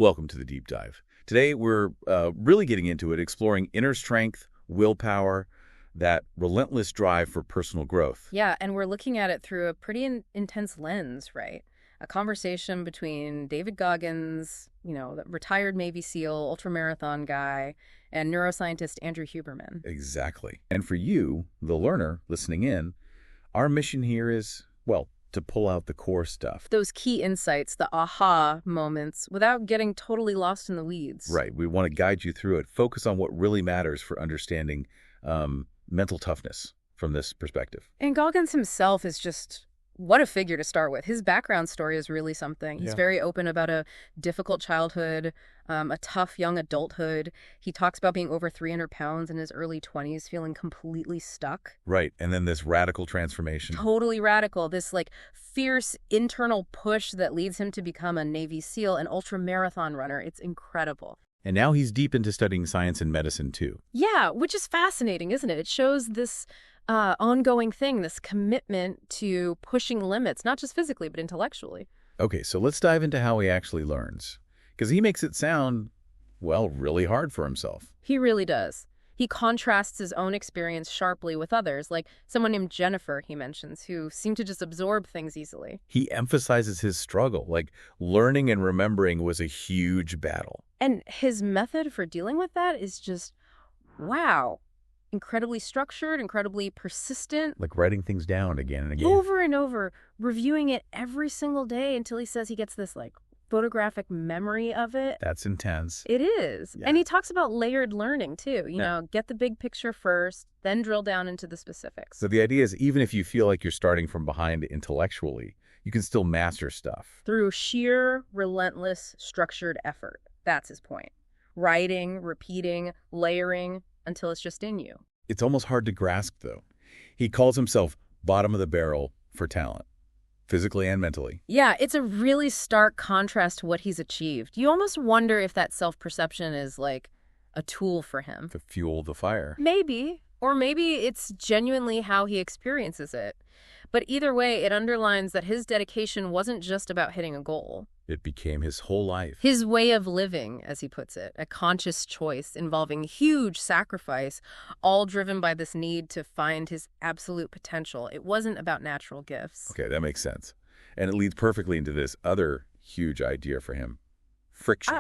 Welcome to the deep dive. Today, we're really getting into it, exploring inner strength, willpower, that relentless drive for personal growth. Yeah, and we're looking at it through a pretty intense lens, right? A conversation between David Goggins, the retired Navy SEAL, ultramarathon guy, and neuroscientist Andrew Huberman. Exactly. And for you, the learner, listening in, our mission here is, well, to pull out the core stuff. Those key insights, the aha moments, without getting totally lost in the weeds. Right. We want to guide you through it. Focus on what really matters for understanding mental toughness from this perspective. And Goggins himself is just, what a figure to start with. His background story is really something. He's very open about a difficult childhood, a tough young adulthood. He talks about being over 300 pounds in his early 20s, feeling completely stuck. Right. And then this radical transformation. Totally radical. This fierce internal push that leads him to become a Navy SEAL, an ultramarathon runner. It's incredible. And now he's deep into studying science and medicine, too. Yeah, which is fascinating, isn't it? It shows this ongoing thing, this commitment to pushing limits, not just physically, but intellectually. Okay, so let's dive into how he actually learns. Because he makes it sound, well, really hard for himself. He really does. He contrasts his own experience sharply with others, like someone named Jennifer, he mentions, who seemed to just absorb things easily. He emphasizes his struggle, like learning and remembering was a huge battle. And his method for dealing with that is just, wow. Incredibly structured, incredibly persistent. Like writing things down again and again. Over and over, reviewing it every single day until he says he gets this photographic memory of it. That's intense. It is. Yeah. And he talks about layered learning too. Get the big picture first, then drill down into the specifics. So the idea is even if you feel like you're starting from behind intellectually, you can still master stuff. Through sheer, relentless, structured effort. That's his point. Writing, repeating, layering, until it's just in you. It's almost hard to grasp, though. He calls himself bottom of the barrel for talent, physically and mentally. Yeah, it's a really stark contrast to what he's achieved. You almost wonder if that self-perception is like a tool for him. To fuel the fire. Maybe. Or maybe it's genuinely how he experiences it. But either way, it underlines that his dedication wasn't just about hitting a goal. It became his whole life. His way of living, as he puts it, a conscious choice involving huge sacrifice, all driven by this need to find his absolute potential. It wasn't about natural gifts. Okay, that makes sense. And it leads perfectly into this other huge idea for him. Friction.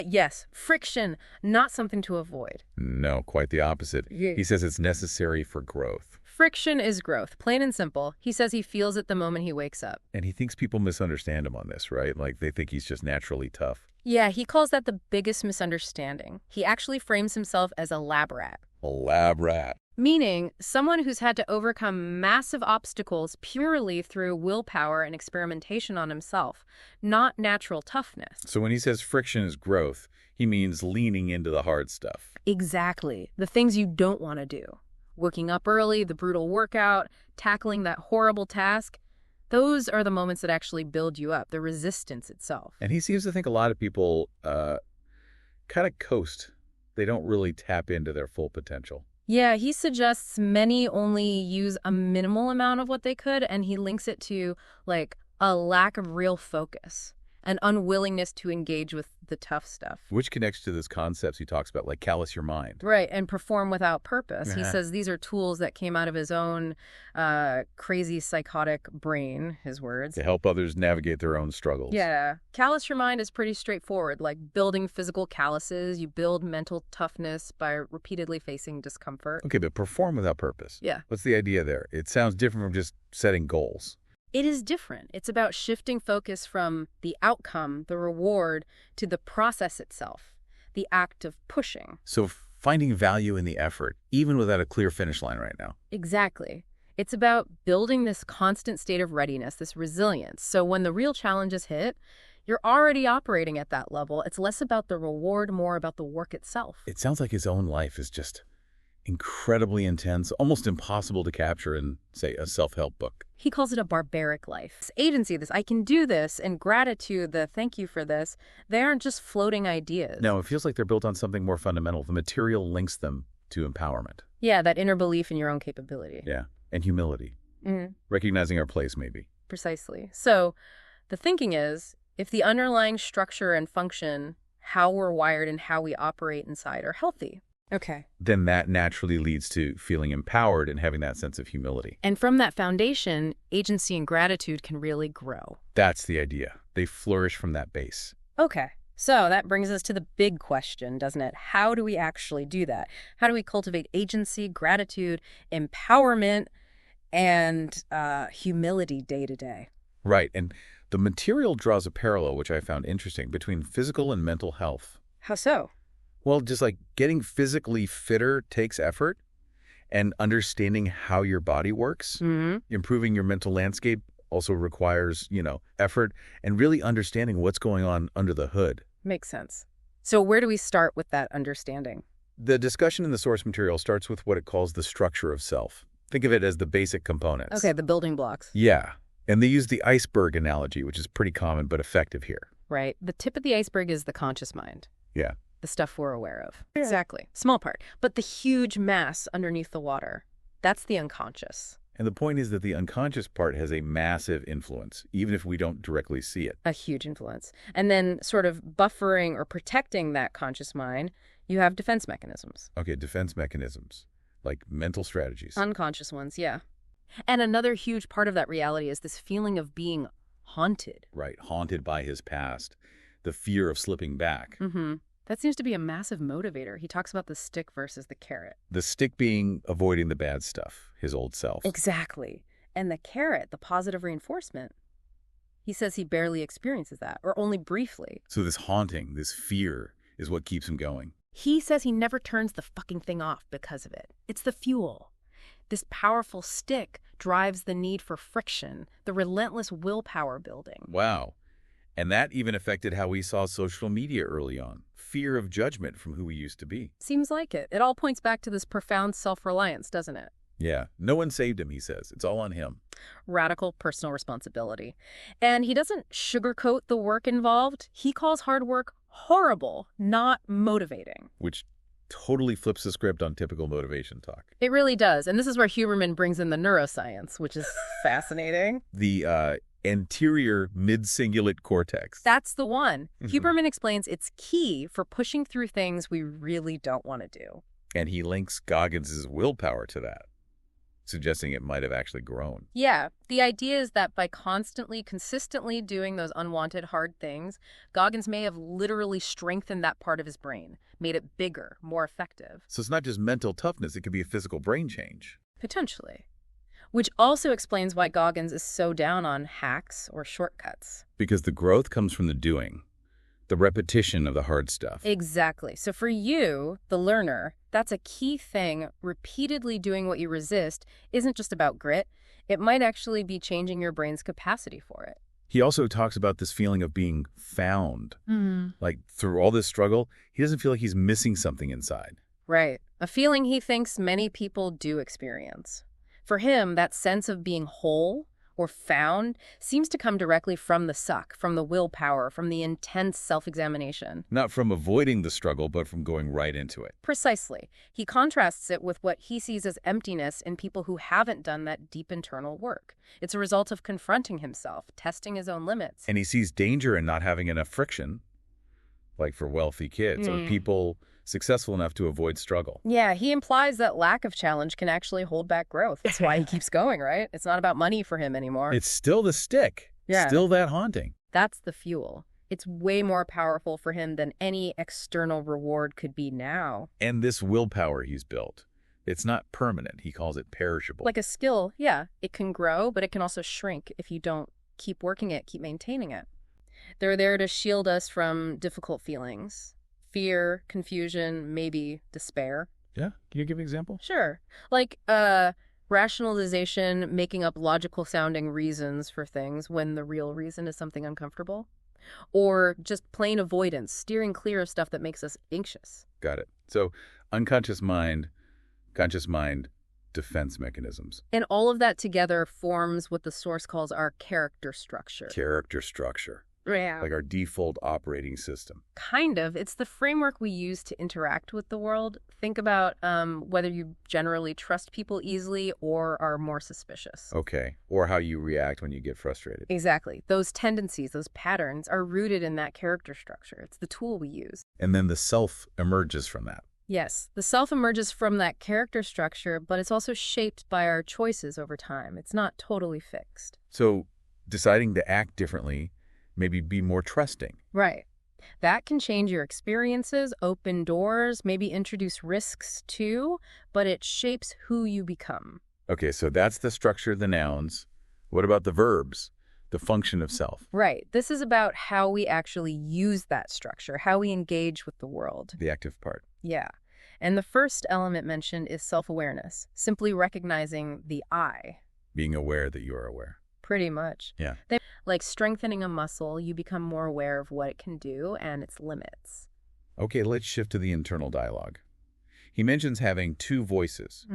Yes. Friction, not something to avoid. No, quite the opposite. Yeah. He says it's necessary for growth. Friction is growth, plain and simple. He says he feels it the moment he wakes up. And he thinks people misunderstand him on this, right? Like they think he's just naturally tough. Yeah, he calls that the biggest misunderstanding. He actually frames himself as a lab rat. A lab rat. Meaning someone who's had to overcome massive obstacles purely through willpower and experimentation on himself, not natural toughness. So when he says friction is growth, he means leaning into the hard stuff. Exactly. The things you don't want to do. Waking up early, the brutal workout, tackling that horrible task. Those are the moments that actually build you up, the resistance itself. And he seems to think a lot of people kind of coast. They don't really tap into their full potential. Yeah, he suggests many only use a minimal amount of what they could, and he links it to, a lack of real focus, an unwillingness to engage with the tough stuff. Which connects to those concepts he talks about, like callous your mind. Right, and perform without purpose. He says these are tools that came out of his own crazy psychotic brain, his words. To help others navigate their own struggles. Yeah. Callous your mind is pretty straightforward, like building physical calluses. You build mental toughness by repeatedly facing discomfort. Okay, but perform without purpose. Yeah. What's the idea there? It sounds different from just setting goals. It is different. It's about shifting focus from the outcome, the reward, to the process itself, the act of pushing. So finding value in the effort, even without a clear finish line right now. Exactly. It's about building this constant state of readiness, this resilience. So when the real challenges hit, you're already operating at that level. It's less about the reward, more about the work itself. It sounds like his own life is just incredibly intense, almost impossible to capture in, say, a self-help book. He calls it a barbaric life. This agency, this I can do this, and gratitude, the thank you for this, they aren't just floating ideas. No, it feels like they're built on something more fundamental. The material links them to empowerment. Yeah, that inner belief in your own capability. Yeah, and humility. Recognizing our place, maybe. Precisely. So the thinking is, if the underlying structure and function how we're wired and how we operate inside are healthy. Okay. Then that naturally leads to feeling empowered and having that sense of humility. And from that foundation, agency and gratitude can really grow. That's the idea. They flourish from that base. Okay. So that brings us to the big question, doesn't it? How do we actually do that? How do we cultivate agency, gratitude, empowerment, and humility day to day? Right. And the material draws a parallel, which I found interesting, between physical and mental health. How so? Well, just like getting physically fitter takes effort, and understanding how your body works, improving your mental landscape also requires, effort, and really understanding what's going on under the hood. Makes sense. So where do we start with that understanding? The discussion in the source material starts with what it calls the structure of self. Think of it as the basic components. Okay, the building blocks. Yeah. And they use the iceberg analogy, which is pretty common but effective here. Right. The tip of the iceberg is the conscious mind. Yeah. The stuff we're aware of. Exactly. Small part. But the huge mass underneath the water, that's the unconscious. And the point is that the unconscious part has a massive influence, even if we don't directly see it. A huge influence. And then sort of buffering or protecting that conscious mind, you have defense mechanisms. Okay, defense mechanisms, like mental strategies. Unconscious ones, yeah. And another huge part of that reality is this feeling of being haunted. Right, haunted by his past, the fear of slipping back. That seems to be a massive motivator. He talks about the stick versus the carrot. The stick being avoiding the bad stuff, his old self. Exactly. And the carrot, the positive reinforcement. He says he barely experiences that, or only briefly. So this haunting, this fear, is what keeps him going. He says he never turns the fucking thing off because of it. It's the fuel. This powerful stick drives the need for friction, the relentless willpower building. Wow. And that even affected how we saw social media early on. Fear of judgment from who we used to be. Seems like it. It all points back to this profound self-reliance, doesn't it? Yeah. No one saved him, he says. It's all on him. Radical personal responsibility. And he doesn't sugarcoat the work involved. He calls hard work horrible, not motivating. Which totally flips the script on typical motivation talk. It really does. And this is where Huberman brings in the neuroscience, which is fascinating. The anterior mid-cingulate cortex. That's the one. Huberman explains it's key for pushing through things we really don't want to do. And he links Goggins' willpower to that, suggesting it might have actually grown. Yeah, the idea is that by consistently doing those unwanted hard things, Goggins may have literally strengthened that part of his brain, made it bigger, more effective. So it's not just mental toughness, it could be a physical brain change. Potentially. Which also explains why Goggins is so down on hacks or shortcuts. Because the growth comes from the doing, the repetition of the hard stuff. Exactly. So for you, the learner, that's a key thing. Repeatedly doing what you resist isn't just about grit. It might actually be changing your brain's capacity for it. He also talks about this feeling of being found. Like through all this struggle, he doesn't feel like he's missing something inside. Right. A feeling he thinks many people do experience. For him, that sense of being whole or found seems to come directly from the suck, from the willpower, from the intense self-examination. Not from avoiding the struggle, but from going right into it. Precisely. He contrasts it with what he sees as emptiness in people who haven't done that deep internal work. It's a result of confronting himself, testing his own limits. And he sees danger in not having enough friction, like for wealthy kids or people successful enough to avoid struggle. Yeah, he implies that lack of challenge can actually hold back growth. That's why he keeps going, right? It's not about money for him anymore. It's still the stick. Yeah. Still that haunting. That's the fuel. It's way more powerful for him than any external reward could be now. And this willpower he's built, it's not permanent. He calls it perishable. Like a skill, yeah, it can grow, but it can also shrink if you don't keep working it, keep maintaining it. They're there to shield us from difficult feelings. Fear, confusion, maybe despair. Yeah? Can you give an example? Sure. Like rationalization, making up logical-sounding reasons for things when the real reason is something uncomfortable. Or just plain avoidance, steering clear of stuff that makes us anxious. Got it. So unconscious mind, conscious mind, defense mechanisms. And all of that together forms what the source calls our character structure. Character structure. Yeah. like our default operating system. Kind of. It's the framework we use to interact with the world. Think about whether you generally trust people easily or are more suspicious. Okay. Or how you react when you get frustrated. Exactly. Those tendencies, those patterns are rooted in that character structure. It's the tool we use. And then the self emerges from that. Yes, the self emerges from that character structure, but it's also shaped by our choices over time. It's not totally fixed. So deciding to act differently, maybe be more trusting. Right. That can change your experiences, open doors, maybe introduce risks too, but it shapes who you become. Okay, so that's the structure of the nouns. What about the verbs? The function of self. Right. This is about how we actually use that structure, how we engage with the world. The active part. Yeah. And the first element mentioned is self-awareness, simply recognizing the I. Being aware that you are aware. Pretty much. Yeah. Like strengthening a muscle, you become more aware of what it can do and its limits. Okay, let's shift to the internal dialogue. He mentions having two voices.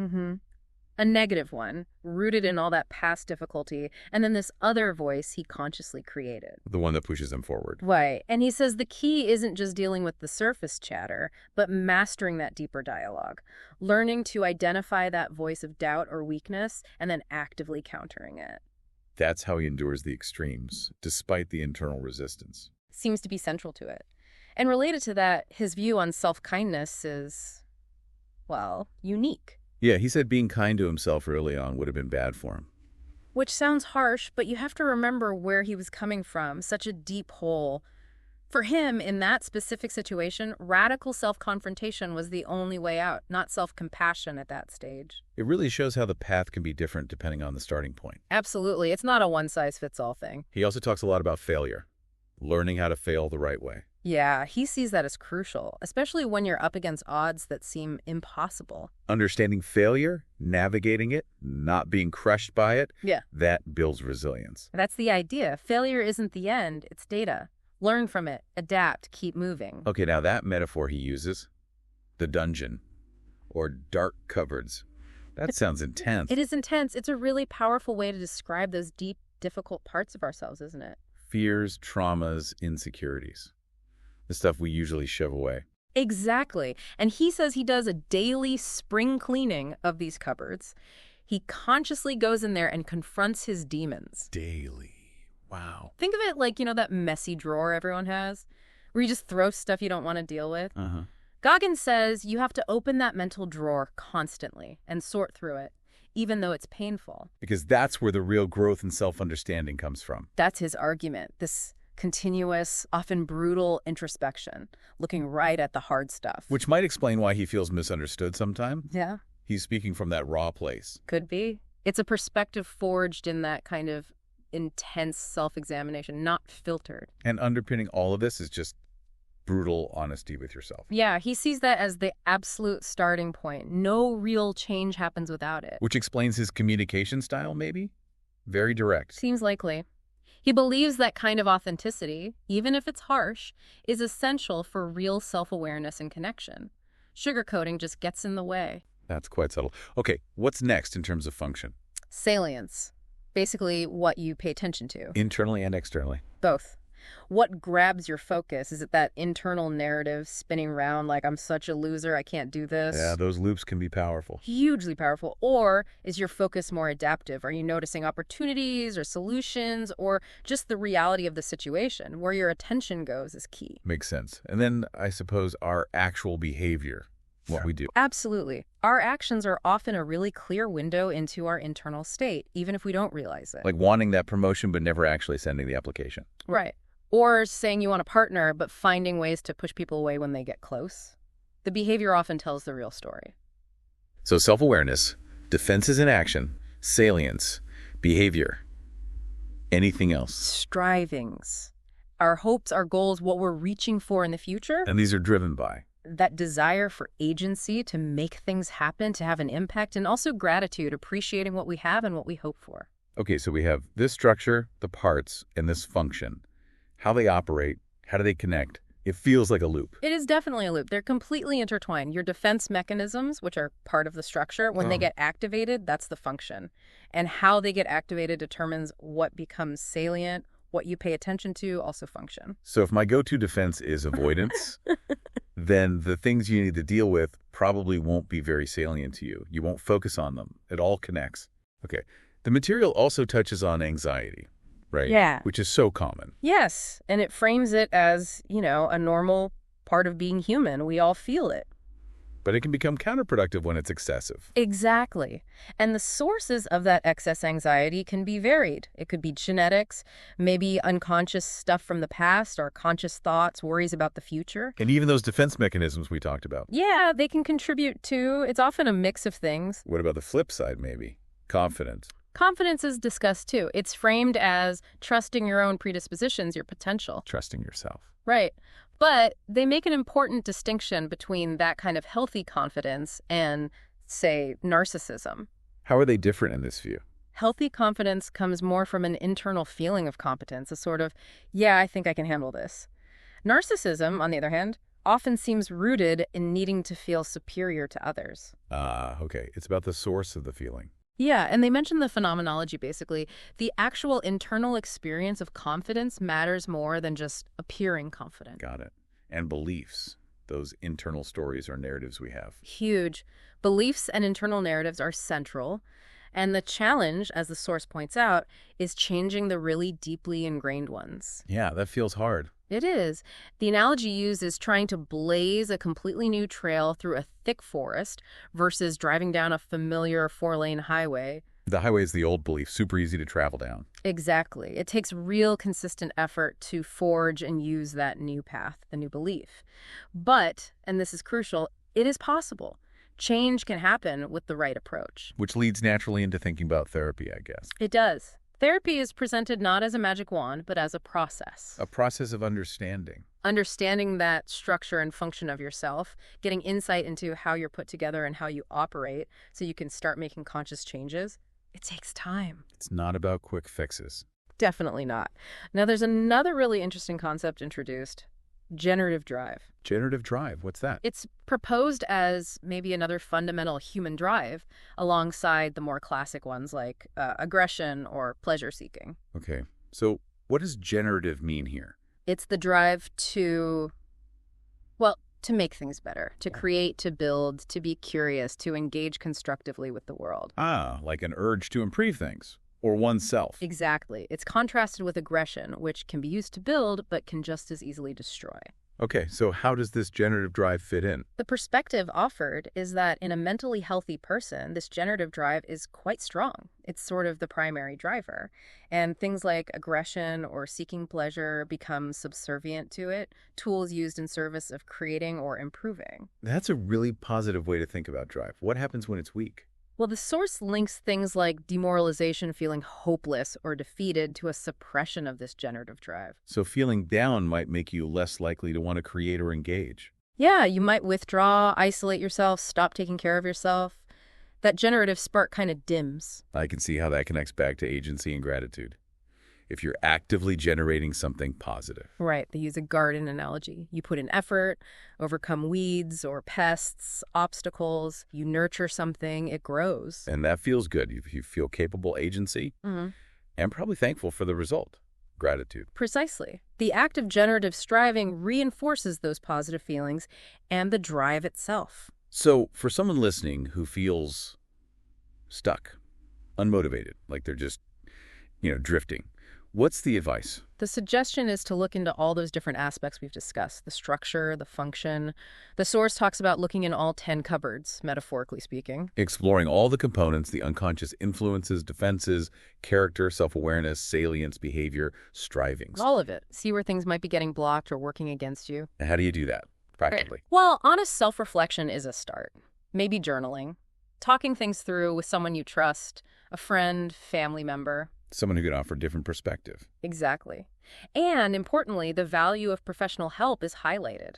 A negative one, rooted in all that past difficulty, and then this other voice he consciously created. The one that pushes him forward. Right. And he says the key isn't just dealing with the surface chatter, but mastering that deeper dialogue, learning to identify that voice of doubt or weakness, and then actively countering it. That's how he endures the extremes, despite the internal resistance. Seems to be central to it. And related to that, his view on self-kindness is, well, unique. Yeah, he said being kind to himself early on would have been bad for him. Which sounds harsh, but you have to remember where he was coming from, such a deep hole. For him, in that specific situation, radical self-confrontation was the only way out, not self-compassion at that stage. It really shows how the path can be different depending on the starting point. Absolutely. It's not a one-size-fits-all thing. He also talks a lot about failure, learning how to fail the right way. Yeah, he sees that as crucial, especially when you're up against odds that seem impossible. Understanding failure, navigating it, not being crushed by it, that builds resilience. That's the idea. Failure isn't the end, it's data. Learn from it, adapt, keep moving. Okay, now that metaphor he uses, the dungeon, or dark cupboards, that sounds intense. It is intense. It's a really powerful way to describe those deep, difficult parts of ourselves, isn't it? Fears, traumas, insecurities. The stuff we usually shove away. Exactly. And he says he does a daily spring cleaning of these cupboards. He consciously goes in there and confronts his demons. Daily. Wow. Think of it like, that messy drawer everyone has, where you just throw stuff you don't want to deal with. Goggins says you have to open that mental drawer constantly and sort through it, even though it's painful. Because that's where the real growth and self-understanding comes from. That's his argument, this continuous, often brutal introspection, looking right at the hard stuff. Which might explain why he feels misunderstood sometimes. Yeah. He's speaking from that raw place. Could be. It's a perspective forged in that kind of intense self-examination, not filtered. And underpinning all of this is just brutal honesty with yourself. Yeah, he sees that as the absolute starting point. No real change happens without it. Which explains his communication style, maybe? Very direct. Seems likely. He believes that kind of authenticity, even if it's harsh, is essential for real self-awareness and connection. Sugarcoating just gets in the way. That's quite subtle. Okay, what's next in terms of function? Salience. Basically what you pay attention to. Internally and externally. Both. What grabs your focus? Is it that internal narrative spinning around like, I'm such a loser, I can't do this? Yeah, those loops can be powerful. Hugely powerful. Or is your focus more adaptive? Are you noticing opportunities or solutions or just the reality of the situation? Where your attention goes is key. Makes sense. And then I suppose our actual behavior, what we do. Absolutely. Our actions are often a really clear window into our internal state, even if we don't realize it. Like wanting that promotion but never actually sending the application. Right. Or saying you want a partner, but finding ways to push people away when they get close. The behavior often tells the real story. So self-awareness, defenses in action, salience, behavior. Anything else? Strivings. Our hopes, our goals, what we're reaching for in the future. And these are driven by? That desire for agency to make things happen, to have an impact, and also gratitude, appreciating what we have and what we hope for. Okay, so we have this structure, the parts, and this function. How they operate, how do they connect? It feels like a loop. It is definitely a loop. They're completely intertwined. Your defense mechanisms, which are part of the structure, when they get activated, that's the function. And how they get activated determines what becomes salient, what you pay attention to also function. So if my go-to defense is avoidance, then the things you need to deal with probably won't be very salient to you. You won't focus on them. It all connects. Okay. The material also touches on anxiety, right? Yeah. Which is so common. Yes, and it frames it as, a normal part of being human. We all feel it. But it can become counterproductive when it's excessive. Exactly. And the sources of that excess anxiety can be varied. It could be genetics, maybe unconscious stuff from the past, or conscious thoughts, worries about the future. And even those defense mechanisms we talked about. Yeah, they can contribute too. It's often a mix of things. What about the flip side, maybe? Confidence. Confidence is discussed too. It's framed as trusting your own predispositions, your potential. Trusting yourself. Right. But they make an important distinction between that kind of healthy confidence and, say, narcissism. How are they different in this view? Healthy confidence comes more from an internal feeling of competence, a sort of, yeah, I think I can handle this. Narcissism, on the other hand, often seems rooted in needing to feel superior to others. Okay. It's about the source of the feeling. Yeah, and they mention the phenomenology, basically. The actual internal experience of confidence matters more than just appearing confident. Got it. And beliefs, those internal stories or narratives we have. Huge. Beliefs and internal narratives are central. And the challenge, as the source points out, is changing the really deeply ingrained ones. Yeah, that feels hard. It is. The analogy used is trying to blaze a completely new trail through a thick forest versus driving down a familiar 4-lane highway. The highway is the old belief, super easy to travel down. Exactly. It takes real consistent effort to forge and use that new path, the new belief. But, and this is crucial, it is possible. Change can happen with the right approach. Which leads naturally into thinking about therapy, I guess. It does. Therapy is presented not as a magic wand, but as a process. A process of understanding. Understanding that structure and function of yourself, getting insight into how you're put together and how you operate so you can start making conscious changes. It takes time. It's not about quick fixes. Definitely not. Now, there's another really interesting concept introduced. Generative drive. Generative drive, what's that? It's proposed as maybe another fundamental human drive alongside the more classic ones like aggression or pleasure-seeking. Okay, so what does generative mean here? It's the drive to make things better, to create, to build, to be curious, to engage constructively with the world. Like an urge to improve things. Or oneself. Exactly. It's contrasted with aggression, which can be used to build, but can just as easily destroy. Okay, so how does this generative drive fit in? The perspective offered is that in a mentally healthy person, this generative drive is quite strong. It's sort of the primary driver. And things like aggression or seeking pleasure become subservient to it, tools used in service of creating or improving. That's a really positive way to think about drive. What happens when it's weak? Well, the source links things like demoralization, feeling hopeless or defeated, to a suppression of this generative drive. So feeling down might make you less likely to want to create or engage. Yeah, you might withdraw, isolate yourself, stop taking care of yourself. That generative spark kind of dims. I can see how that connects back to agency and gratitude. If you're actively generating something positive. Right. They use a garden analogy. You put in effort, overcome weeds or pests, obstacles. You nurture something, it grows. And that feels good. You feel capable agency and probably thankful for the result. Gratitude. Precisely. The act of generative striving reinforces those positive feelings and the drive itself. So for someone listening who feels stuck, unmotivated, like they're just, drifting, what's the advice? The suggestion is to look into all those different aspects we've discussed, the structure, the function. The source talks about looking in all 10 cupboards, metaphorically speaking. Exploring all the components, the unconscious influences, defenses, character, self-awareness, salience, behavior, strivings. All of it. See where things might be getting blocked or working against you. And how do you do that practically? Well, honest self-reflection is a start. Maybe journaling. Talking things through with someone you trust, a friend, family member. Someone who can offer different perspective. Exactly. And importantly, the value of professional help is highlighted.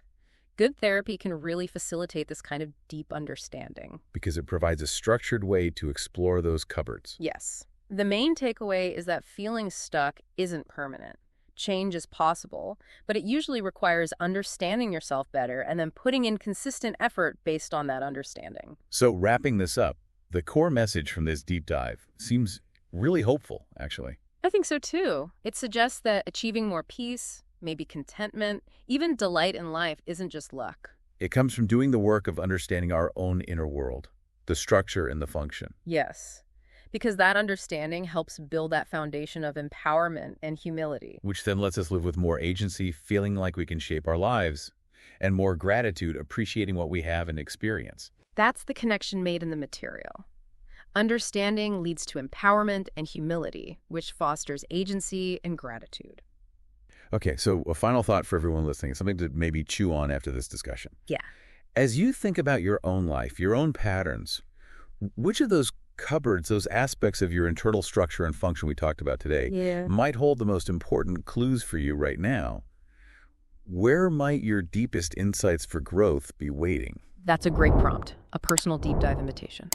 Good therapy can really facilitate this kind of deep understanding. Because it provides a structured way to explore those cupboards. Yes. The main takeaway is that feeling stuck isn't permanent. Change is possible, but it usually requires understanding yourself better and then putting in consistent effort based on that understanding. So wrapping this up, the core message from this deep dive seems really hopeful, actually. I think so too. It suggests that achieving more peace, maybe contentment, even delight in life isn't just luck. It comes from doing the work of understanding our own inner world, the structure and the function. Yes, because that understanding helps build that foundation of empowerment and humility. Which then lets us live with more agency, feeling like we can shape our lives, and more gratitude, appreciating what we have and experience. That's the connection made in the material. Understanding leads to empowerment and humility, which fosters agency and gratitude. Okay, so a final thought for everyone listening, something to maybe chew on after this discussion. Yeah. As you think about your own life, your own patterns, which of those cupboards, those aspects of your internal structure and function we talked about today, might hold the most important clues for you right now? Where might your deepest insights for growth be waiting? That's a great prompt, a personal deep dive invitation.